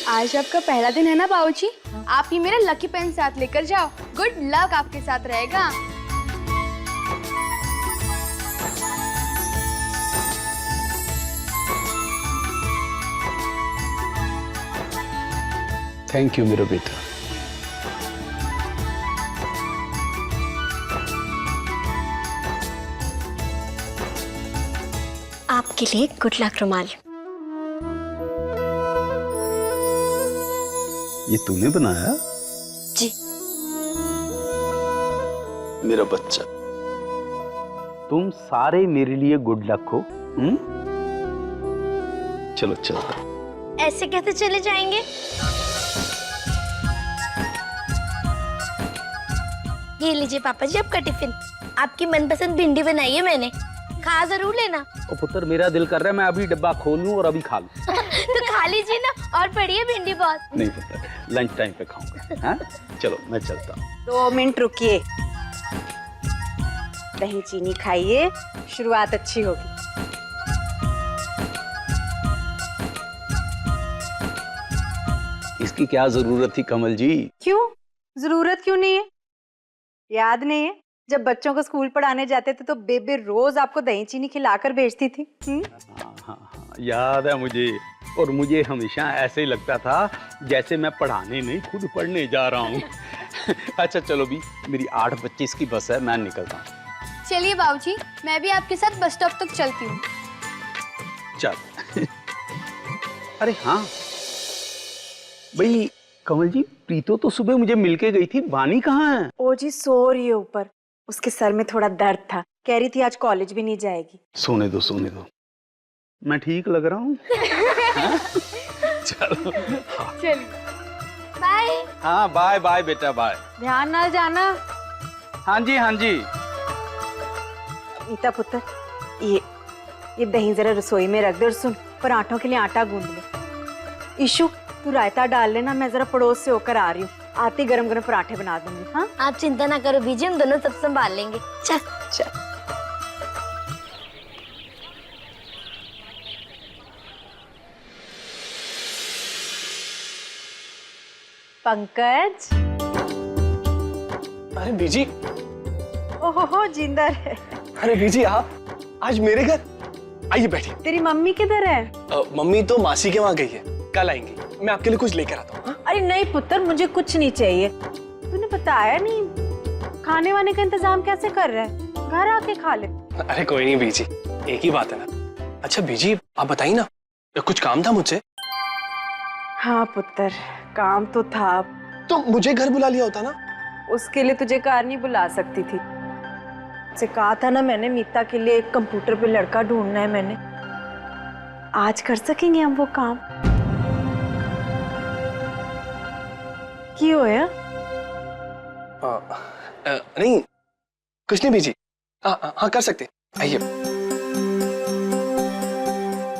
आज आपका पहला दिन है ना बाबूजी, आप ही मेरा लकी पेन साथ लेकर जाओ। गुड लक आपके साथ रहेगा। थैंक यू मेरा बेटा। आपके लिए गुड लक रुमाल। ये तूने बनाया? जी। मेरा बच्चा, तुम सारे मेरे लिए गुड लक हो। चलो चलता। ऐसे कैसे चले जाएंगे? ये लीजिए पापा जी आपका टिफिन। आपकी मनपसंद भिंडी बनाई है मैंने, खा जरूर लेना। ओ पुत्र, मेरा दिल कर रहा है मैं अभी डब्बा खोल लूं और अभी खा लूं। तो खा लीजिए ना, और बढ़िया भिंडी बहुत। नहीं पुत्र, लंच टाइम पे खाऊंगा। हाँ चलो मैं चलता हूँ। 2 मिनट रुकिए, दही चीनी खाइए, शुरुआत अच्छी होगी। इसकी क्या जरूरत थी कमल जी? क्यों जरूरत क्यों नहीं है? याद नहीं है जब बच्चों को स्कूल पढ़ाने जाते थे तो बेबे रोज आपको दही चीनी खिलाकर भेजती थी? हाँ, याद है मुझे। और मुझे हमेशा ऐसे ही लगता था जैसे मैं पढ़ाने नहीं खुद पढ़ने जा रहा हूँ। अच्छा चलो भी, मेरी 8:25 की बस है, मैं निकलता हूँ। चलिए बाबूजी, मैं भी आपके साथ बस स्टॉप तक चलती हूँ। चल। अरे हाँ भाई, कमल जी प्रीतो तो सुबह मुझे मिलके गई थी, वानी कहाँ है? ओ जी सो रही है ऊपर, उसके सर में थोड़ा दर्द था, कह रही थी आज कॉलेज भी नहीं जाएगी। सोने दो सोने दो, मैं ठीक लग रहा हूँ। चलो चलिए बाय। हाँ बाय बाय बेटा बाय। ध्यान ना जाना। हाँ जी हाँ जी। मीता पुत्र, ये दही जरा रसोई में रख दे और सुन, पराठों के लिए आटा गूंद ले। ईशु तू रायता डाल लेना, मैं जरा पड़ोस से होकर आ रही हूँ, आते गरम गरम पराठे बना दूंगी। हाँ आप चिंता ना करो बीजी, हम दोनों सब संभाल लेंगे। चल चल। पंकज। अरे बीजी। ओहो जिंदा है। अरे बीजी आप आज मेरे घर आइए, बैठिए। तेरी मम्मी किधर है? मम्मी तो मासी के वहाँ गई है, कल आएंगी। मैं आपके लिए कुछ लेकर आता हूँ। अरे नहीं पुत्र, मुझे कुछ नहीं चाहिए। तूने बताया नहीं, खाने वाने का इंतजाम कैसे कर रहा है? घर आके खा ले। अरे कोई नहीं बीजी, एक ही बात है ना। अच्छा बीजी आप बताइए ना, कुछ काम था मुझसे? हाँ पुत्र, काम तो था। तो मुझे घर बुला लिया होता ना। उसके लिए तुझे कार नहीं बुला सकती थी। से कहा था ना मैंने, मीता के लिए एक कंप्यूटर पे लड़का ढूंढना है मैंने। आज कर सकेंगे हम वो काम? क्यों है? नहीं कुछ नहीं बीजी। हाँ कर सकते, आइए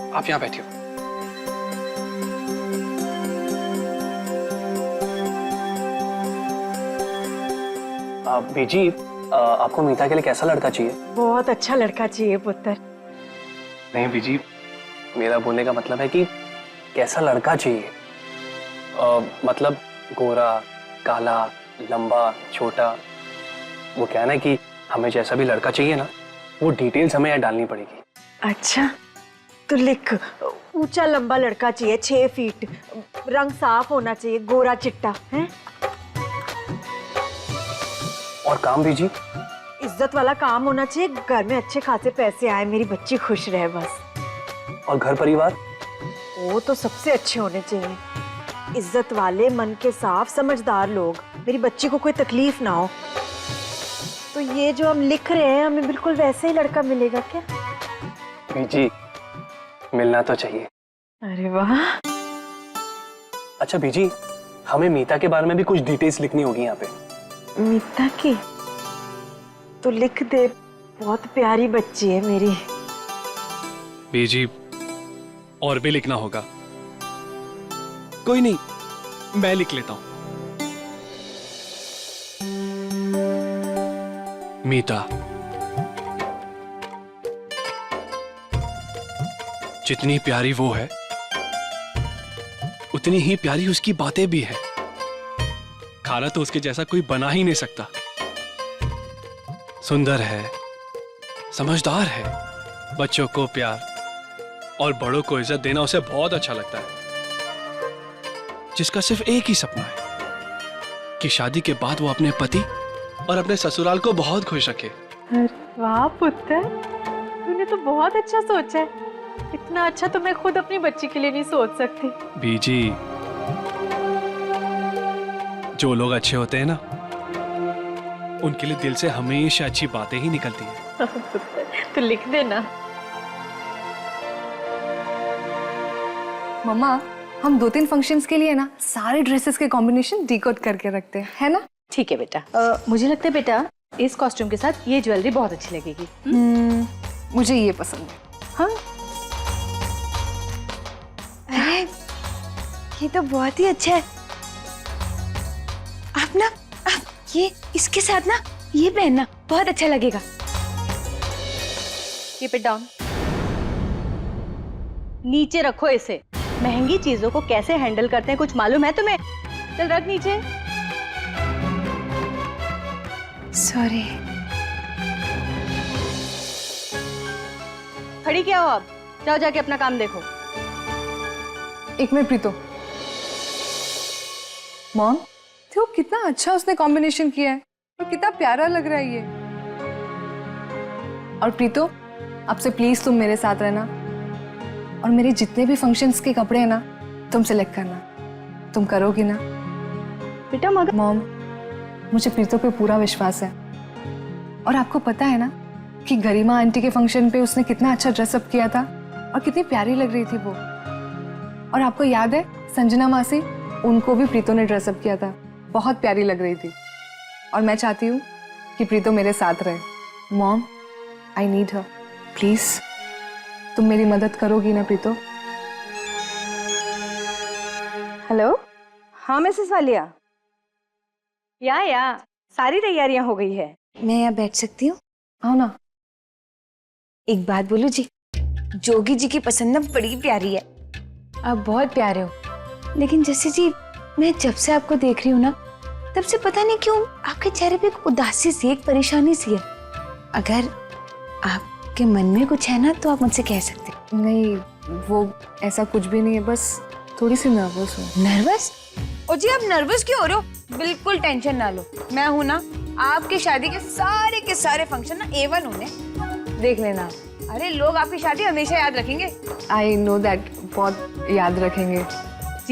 आप यहाँ बैठिए। बीजी आपको मीता के लिए कैसा लड़का चाहिए? बहुत अच्छा लड़का चाहिए पुत्र। नहीं बीजी, मेरा बोलने का मतलब है कि कैसा लड़का चाहिए। मतलब गोरा, काला, लंबा, छोटा। वो क्या है ना कि हमें जैसा भी लड़का चाहिए ना, वो डिटेल्स हमें यहाँ डालनी पड़ेगी। अच्छा तो लिख, ऊंचा लंबा लड़का चाहिए, 6 फीट, रंग साफ होना चाहिए, गोरा चिट्टा है। और काम बीजी? इज्जत वाला काम होना चाहिए, घर में अच्छे खासे पैसे आए, मेरी बच्ची खुश रहे बस। और घर परिवार? वो तो सबसे अच्छे होने चाहिए, इज्जत वाले, मन के साफ, समझदार लोग, मेरी बच्ची को कोई तकलीफ ना हो। तो ये जो हम लिख रहे हैं, हमें बिल्कुल वैसे ही लड़का मिलेगा क्या? बीजी मिलना तो चाहिए। अरे वाह। अच्छा बीजी, हमें मीता के बारे में भी कुछ डिटेल्स लिखनी होगी यहाँ पे। मीता की तो लिख दे, बहुत प्यारी बच्ची है मेरी। बीजी और भी लिखना होगा। कोई नहीं, मैं लिख लेता हूं। मीता, जितनी प्यारी वो है उतनी ही प्यारी उसकी बातें भी है। खाला तो उसके जैसा कोई बना ही नहीं सकता। सुंदर है, समझदार है, बच्चों को प्यार और बड़ों को इज्जत देना उसे बहुत अच्छा लगता है। जिसका सिर्फ एक ही सपना है कि शादी के बाद वो अपने पति और अपने ससुराल को बहुत खुश रखे। वाह पुत्र, तूने तो बहुत अच्छा सोचा है। इतना अच्छा तो मैं खुद अपनी बच्ची के लिए नहीं सोच सकती। बीजी, जो लोग अच्छे होते हैं ना, उनके लिए दिल से हमेशा अच्छी बातें ही निकलती हैं। तो लिख देना। मम्मा, हम 2-3 फंक्शंस के लिए ना सारे ड्रेसेस के कॉम्बिनेशन डिकोड करके रखते हैं, है ना? ठीक है बेटा। मुझे लगता है बेटा इस कॉस्ट्यूम के साथ ये ज्वेलरी बहुत अच्छी लगेगी। मुझे ये पसंद है। हाँ, अरे ये तो बहुत ही अच्छा है। आप ना ये इसके साथ ना ये पहनना बहुत अच्छा लगेगा। Keep it down. नीचे रखो इसे। महंगी चीजों को कैसे हैंडल करते हैं कुछ मालूम है तुम्हें? चल रख नीचे। सॉरी। खड़ी क्या हो आप? जाओ जाके अपना काम देखो। एक मिनट प्रीतो। मॉम, देखो कितना अच्छा उसने कॉम्बिनेशन किया है और कितना प्यारा लग रहा है ये। और प्रीतो, आपसे प्लीज तुम मेरे साथ रहना और मेरे जितने भी फंक्शंस के कपड़े हैं ना, तुम सिलेक्ट करना। तुम करोगी ना? बेटा मगर मॉम, मुझे प्रीतो पे पूरा विश्वास है। और आपको पता है ना कि गरिमा आंटी के फंक्शन पे उसने कितना अच्छा ड्रेसअप किया था और कितनी प्यारी लग रही थी वो। और आपको याद है संजना मासी, उनको भी प्रीतो ने ड्रेसअप किया था, बहुत प्यारी लग रही थी। और मैं चाहती हूँ कि प्रीतो मेरे साथ रहे। Mom, I need her, please तुम मेरी मदद करोगी ना प्रीतो? हेलो। हाँ मिसेस वालिया। या सारी तैयारियां हो गई है। मैं यहाँ बैठ सकती हूँ? आओ ना। एक बात बोलूं जी, जोगी जी की पसंद ना बड़ी प्यारी है। आप बहुत प्यारे हो, लेकिन जैसे जी मैं जब से आपको देख रही हूँ ना, तब से पता नहीं क्यों आपके चेहरे पे एक उदासी सी, एक परेशानी सी है। अगर आपके मन में कुछ है ना तो आप मुझसे कह सकते हैं। नहीं, वो ऐसा कुछ भी नहीं है, बस थोड़ी सी नर्वस हूँ। नर्वस? ओ जी, आप नर्वस क्यों हो रहे हो? बिल्कुल टेंशन ना लो, मैं हूं ना। आपकी शादी के सारे फंक्शन ना A1 होने, देख लेना। अरे लोग आपकी शादी हमेशा याद रखेंगे। आई नो दैट, बहुत याद रखेंगे।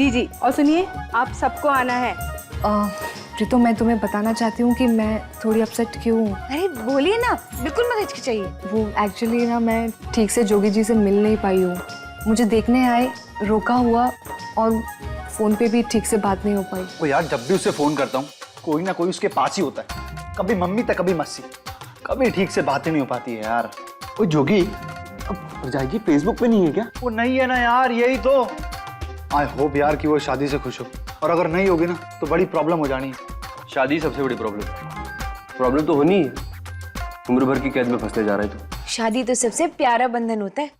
जी। और सुनिए, आप सबको आना है। प्रीतो, मैं तुम्हें बताना चाहती हूँ कि मैं थोड़ी अपसेट क्यों हूँ। अरे बोलिए ना, बिल्कुल मत हिचकिचाइए। वो एक्चुअली ना मैं ठीक से जोगी जी से मिल नहीं पाई हूँ। मुझे देखने आए, रोका हुआ और फोन पे भी ठीक से बात नहीं हो पाई। वो यार, जब भी उसे फोन करता हूँ कोई ना कोई उसके पास ही होता है। कभी मम्मी तो कभी मस्सी, कभी ठीक से बातें नहीं हो पाती है यार। ओ जोगी, अब जाएगी फेसबुक पे नहीं है क्या? वो नहीं है ना यार, यही तो। आई होप यार कि वो शादी से खुश हो, और अगर नहीं होगी ना तो बड़ी प्रॉब्लम हो जानी है। शादी सबसे बड़ी प्रॉब्लम तो होनी है। उम्र भर की कैद में फंसने जा रहे तो। शादी तो सबसे प्यारा बंधन होता है।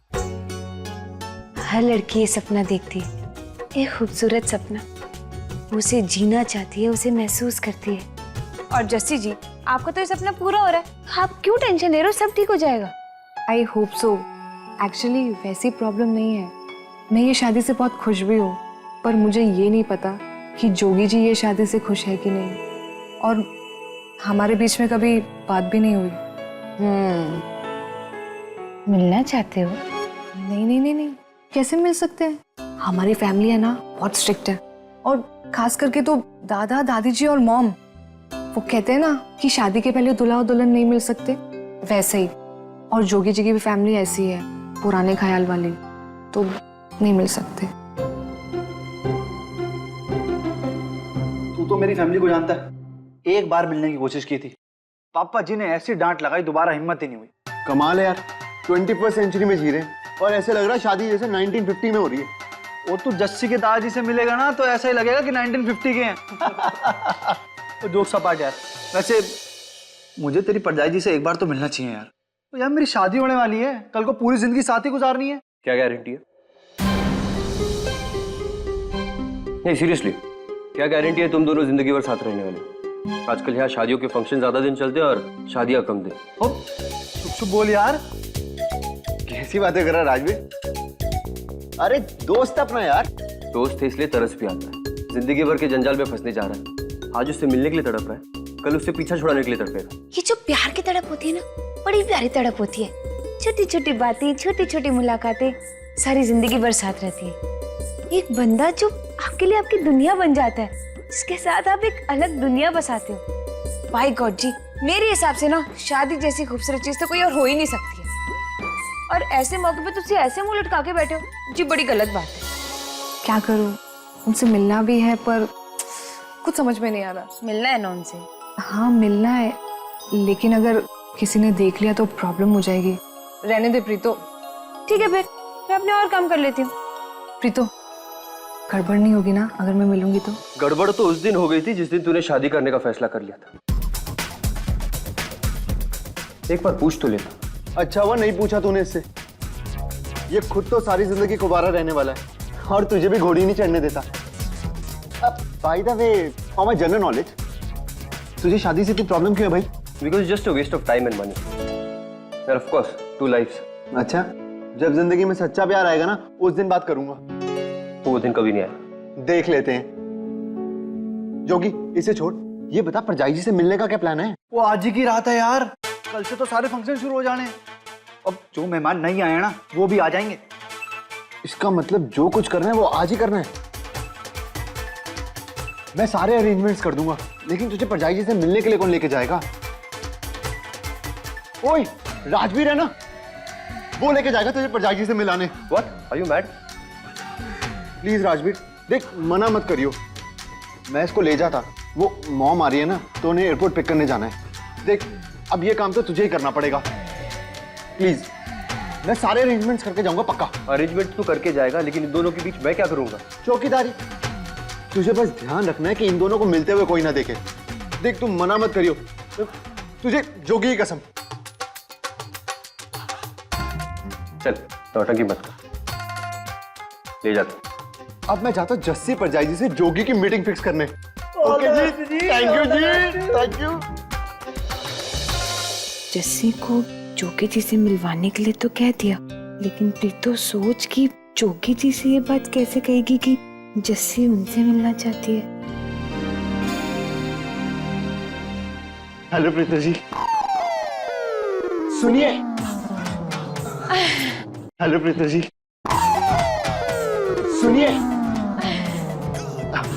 हर लड़की ये सपना देखती है, एक खूबसूरत सपना। वो उसे जीना चाहती है, उसे महसूस करती है। और जस्सी जी, आपका तो ये सपना पूरा हो रहा है। आप क्यों टेंशन ले रहे हो? सब ठीक हो जाएगा। I hope so. एक्चुअली वैसी प्रॉब्लम नहीं है, मैं ये शादी से बहुत खुश भी हूँ, पर मुझे ये नहीं पता कि जोगी जी ये शादी से खुश है कि नहीं। और हमारे बीच में कभी बात भी नहीं हुई। मिलना चाहते हो? नहीं, कैसे मिल सकते हैं? हमारी फैमिली है ना, बहुत स्ट्रिक्ट है। और खास करके तो दादा दादी जी और मॉम, वो कहते हैं ना कि शादी के पहले दूल्हा और दुल्हन नहीं मिल सकते, वैसे ही। और जोगी जी की भी फैमिली ऐसी है, पुराने ख्याल वाली, तो नहीं मिल सकते। तू तो मेरी फैमिली को जानता है। एक बार मिलने की कोशिश की थी, पापा जी ने ऐसी डांट लगाई, दोबारा हिम्मत ही नहीं हुई। कमाल है यार, 21st सेंचुरी में जी रहे हैं और ऐसे लग रहा है शादी जैसे 1950 में हो रही है। वो तू जस्सी के दादाजी से मिलेगा ना तो ऐसा ही लगेगा कि 1950 के हैं। तो जोक सपाट यार। वैसे मुझे तेरी परजाई जी से एक बार तो मिलना चाहिए यार। तो यार मेरी शादी होने वाली है, कल को पूरी जिंदगी साथ ही गुजारनी है। क्या गारंटी है? नहीं सीरियसली, क्या गारंटी है तुम दोनों जिंदगी भर साथ रहने वाले? आजकल यहाँ शादियों के फंक्शन ज्यादा दिन चलते हैं और शादियां कम दिन। हो चुप चुप बोल यार। कैसी बातें कर रहा है राजवीर? अरे दोस्त अपना यार। दोस्त है इसलिए तरस भी आता है। जिंदगी भर के जंजाल में फंसने जा रहा है। आज उससे मिलने के लिए तड़प रहा है, कल उससे पीछा छुड़ाने के लिए तड़पेगा। ये जो प्यार की तड़प होती है ना, बड़ी प्यारी तड़प होती है। छोटी छोटी बातें, छोटी छोटी मुलाकातें सारी जिंदगी भर साथ रहती है। एक बंदा जो आपके लिए आपकी दुनिया बन जाता है, जिसके साथ आप एक अलग दुनिया बसाते हो। बाय गॉड जी, मेरे हिसाब से ना शादी जैसी खूबसूरत चीज तो कोई और हो ही नहीं सकती है। और ऐसे मौके पे तुझसे ऐसे मुंह लटका के बैठे हो जी, बड़ी गलत बात है। क्या करूं, उनसे मिलना भी है पर कुछ समझ में नहीं आ रहा। मिलना है ना उनसे? हाँ मिलना है, लेकिन अगर किसी ने देख लिया तो प्रॉब्लम हो जाएगी। रहने दे प्रीतो। ठीक है फिर मैं अपने और काम कर लेती हूँ। प्रीतो, गड़बड़ नहीं होगी ना अगर मैं मिलूंगी तो? गड़बड़ तो उस दिन हो गई थी जिस दिन तूने शादी करने का फैसला कर लिया था। एक बार पूछ तो लेता। अच्छा हुआ नहीं पूछा तूने इससे। ये खुद तो सारी जिंदगी कुंवारा रहने वाला है और तुझे भी घोड़ी नहीं चढ़ने देता। अब by the way, for my general knowledge, तुझे शादी से इतनी प्रॉब्लम क्यों है भाई? Because just a waste of time and money and of course 2 lifes. अच्छा, जब जिंदगी में सच्चा प्यार आएगा ना उस दिन बात करूंगा। तो वो दिन कभी नहीं आया। देख लेते हैं। जोगी इसे छोड़, ये बता परजाई जी से मिलने का क्या प्लान है? वो आज ही की रात है यार, कल से तो सारे फंक्शन शुरू हो जाने हैं। अब जो मेहमान नहीं आए ना वो भी आ जाएंगे। इसका मतलब जो कुछ करना है वो आज ही करना है। मैं सारे अरेंजमेंट्स कर दूंगा, लेकिन तुझे परजाई जी से मिलने के लिए कौन लेके जाएगा? ओए राजवीर है ना, वो लेके जाएगा तुझे परजाई जी से मिलाने। What are you mad? Please Rajveer देख, मना मत करियो। मैं इसको ले जाता, वो मॉम आ रही है ना तो उन्हें एयरपोर्ट पिक करने जाना है। देख अब ये काम तो तुझे ही करना पड़ेगा। प्लीज, मैं सारे अरेंजमेंट्स करके जाऊंगा पक्का। अरेंजमेंट तो करके जाएगा, लेकिन इन दोनों के बीच मैं क्या करूंगा? चौकीदारी। तुझे बस ध्यान रखना है कि इन दोनों को मिलते हुए कोई ना देखे। देख तुम मना मत करियो, तुझे जोगी की कसम। चल नौटंकी मत कर, ले जाता। अब मैं जाता हूँ जस्सी परजाई जी से जोगी की मीटिंग फिक्स करने। Okay ji, thank you ji, thank you. Jassi को जोगी जी से मिलवाने के लिए तो कह दिया, लेकिन प्रीतो सोच कि जोगी जी से ये बात कैसे कहेगी कि जस्सी उनसे मिलना चाहती है। हेलो प्रीतो जी, सुनिए। हेलो प्रीतो जी, सुनिए।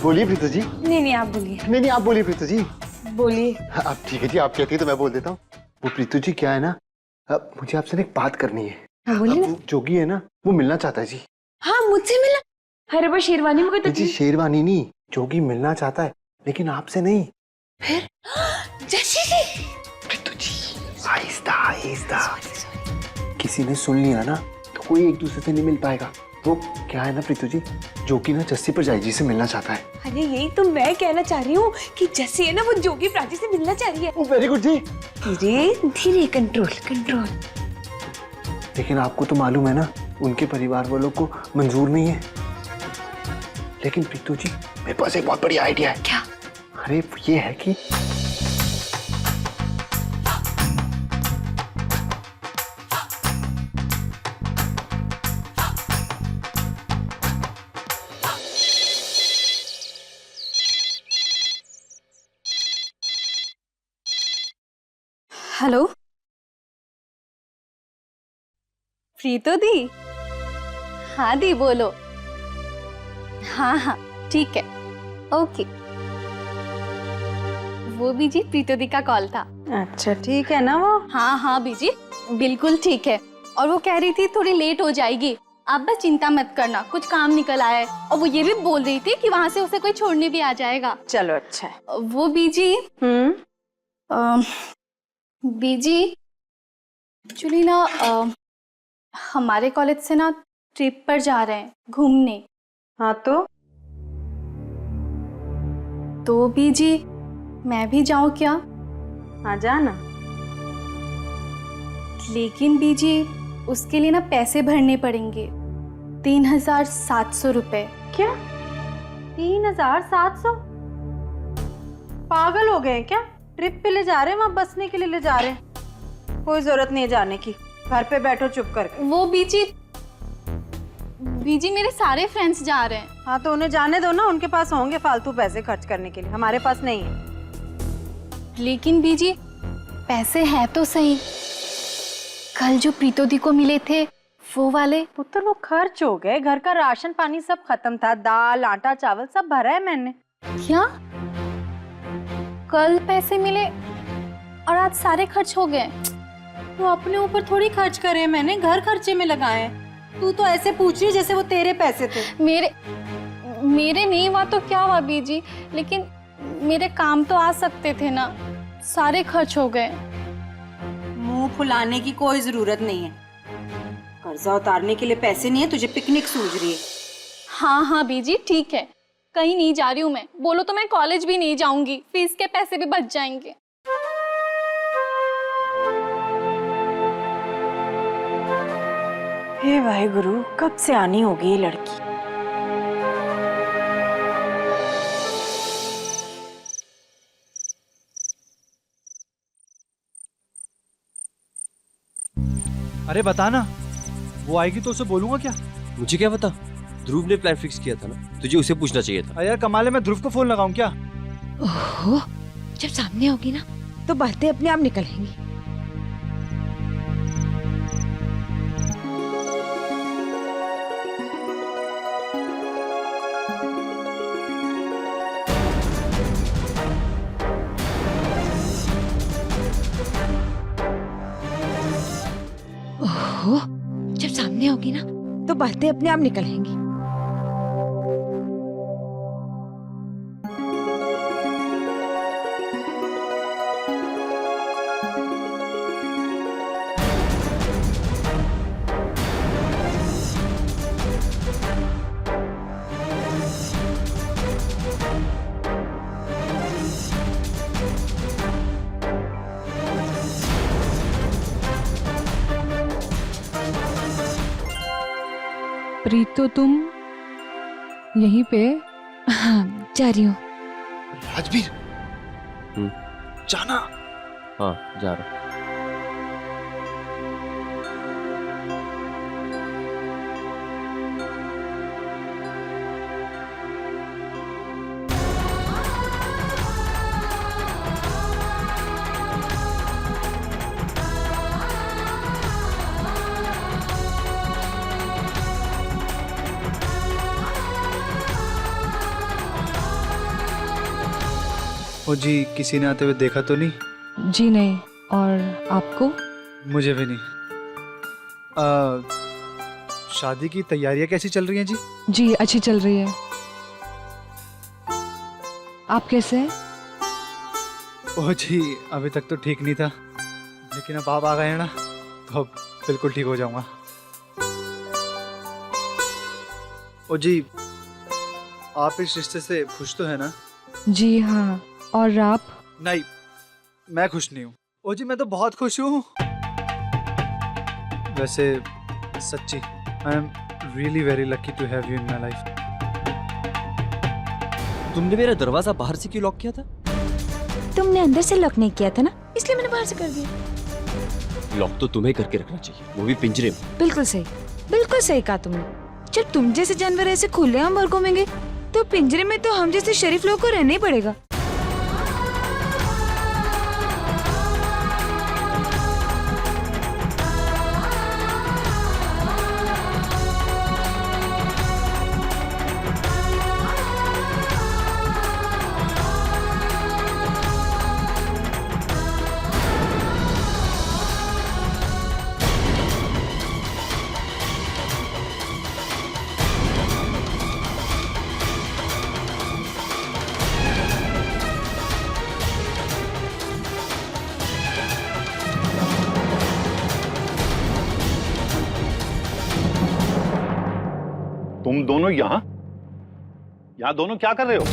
बोलिए प्रीतो जी। नहीं आप बोलिए। नहीं आप बोलिए प्रीतो जी। बोलिए। अब ठीक है जी, आप कहती है तो मैं बोल देता हूँ। वो प्रीतो जी क्या है ना, अब मुझे आपसे एक बात करनी है। हाँ बोलिए। वो जोगी है ना, वो मिलना चाहता है जी। हाँ मुझसे मिला? अरे वो शेरवानी में कोई जी तकलीफ? शेरवानी नहीं, जोगी मिलना चाहता है लेकिन आपसे नहीं। फिर जस्सी से? प्रीतो जी आहिस्ता आहिस्ता, किसी ने सुन लिया ना तो कोई एक दूसरे से नहीं मिल पाएगा। वो क्या है ना प्रीतो जी, जोगी ना जस्सी परजाई जी से मिलना चाहता है। अरे यही तो मैं कहना चाह रही हूँ कि जस्सी है ना वो जोगी प्राची से मिलना चाह रही है। वेरी गुड जी। धीरे धीरे, कंट्रोल कंट्रोल। लेकिन आपको तो मालूम है ना उनके परिवार वालों को मंजूर नहीं है। लेकिन प्रीतो जी मेरे पास एक बहुत बड़ी आइडिया है। क्या? अरे ये है कि हेलो प्रीतो दी। हाँ दी बोलो। हाँ ठीक है, ओके। वो बीजी प्रीतो दी का कॉल था। अच्छा ठीक है ना वो? हाँ बीजी बिल्कुल ठीक है। और वो कह रही थी थोड़ी लेट हो जाएगी, आप बस चिंता मत करना, कुछ काम निकल आया है। और वो ये भी बोल रही थी कि वहां से उसे कोई छोड़ने भी आ जाएगा। चलो अच्छा है। वो बीजी बीजी एक्चुअली ना हमारे कॉलेज से ना ट्रिप पर जा रहे हैं घूमने। हाँ तो बीजी मैं भी जाऊं क्या? हाँ जाना। लेकिन बीजी उसके लिए ना पैसे भरने पड़ेंगे 3700 रुपए। क्या? 3,700? पागल हो गए हैं क्या? ट्रिप पे ले जा रहे हैं, वहाँ बसने के लिए ले जा रहे हैं। कोई जरूरत नहीं है जाने की, घर पे बैठो चुप करके। वो बीजी मेरे सारे फ्रेंड्स जा रहे हैं। हाँ तो उन्हें जाने दो ना, उनके पास होंगे फालतू पैसे खर्च करने के लिए, हमारे पास नहीं है। लेकिन बीजी पैसे है तो सही, कल जो प्रीतो दी को मिले थे वो वाले। पुत्र वो खर्च हो गए, घर का राशन पानी सब खत्म था, दाल आटा चावल सब भरा है मैंने। क्या कल पैसे मिले और आज सारे खर्च हो गए? तो अपने ऊपर थोड़ी खर्च करे मैंने, घर खर्चे में लगाए। तू तो ऐसे पूछ रही जैसे वो तेरे पैसे थे। मेरे नहीं हुआ तो क्या हुआ बीजी, लेकिन मेरे काम तो आ सकते थे ना, सारे खर्च हो गए। मुंह फुलाने की कोई जरूरत नहीं है, कर्जा उतारने के लिए पैसे नहीं है, तुझे पिकनिक सूझ रही है। हाँ बीजी ठीक है, कहीं नहीं जा रही हूँ मैं, बोलो तो मैं कॉलेज भी नहीं जाऊंगी, फीस के पैसे भी बच जाएंगे। हे वाहेगुरु, कब से आनी होगी ये लड़की। अरे बता ना, वो आएगी तो उसे बोलूंगा क्या? मुझे क्या पता, ध्रुव ने प्लान फिक्स किया था ना, तुझे उसे पूछना चाहिए था। यार कमाल है, मैं ध्रुव को फोन लगाऊं क्या? ओहो, जब सामने होगी ना तो बातें अपने आप निकलेंगी। ओहो, जब सामने होगी ना तो बातें अपने आप निकलेंगी। प्रीतो तुम यहीं पे? हाँ, जा रही हूँ। राजवीर जाना। हाँ जा रहा हूँ। ओ जी, किसी ने आते हुए देखा तो नहीं? जी नहीं। और आपको? मुझे भी नहीं। शादी की तैयारियां कैसी चल रही हैं जी? जी अच्छी चल रही है। आप कैसे हैं? ओह जी, अभी तक तो ठीक नहीं था, लेकिन अब आप आ गए हैं ना तो अब बिल्कुल ठीक हो जाऊंगा। ओ जी, आप इस रिश्ते से खुश तो है ना? जी हाँ। और आप? नहीं, मैं खुश नहीं हूँ। ओ जी, मैं तो बहुत खुश हूँ। वैसे सच्ची, I am really very lucky to have you in my life. तुमने मेरा दरवाजा बाहर से क्यों लॉक किया था? तुमने अंदर से लॉक नहीं किया था ना, इसलिए मैंने बाहर से कर दिया। लॉक तो तुम्हें करके रखना चाहिए, वो भी पिंजरे में। बिल्कुल सही कहा तुमने। जब तुम जैसे जानवर ऐसे खुलेआम बाहर घूमेंगे तो पिंजरे में तो हम जैसे शरीफ लोगों को रहना ही पड़ेगा। तुम दोनों यहाँ दोनों क्या कर रहे हो?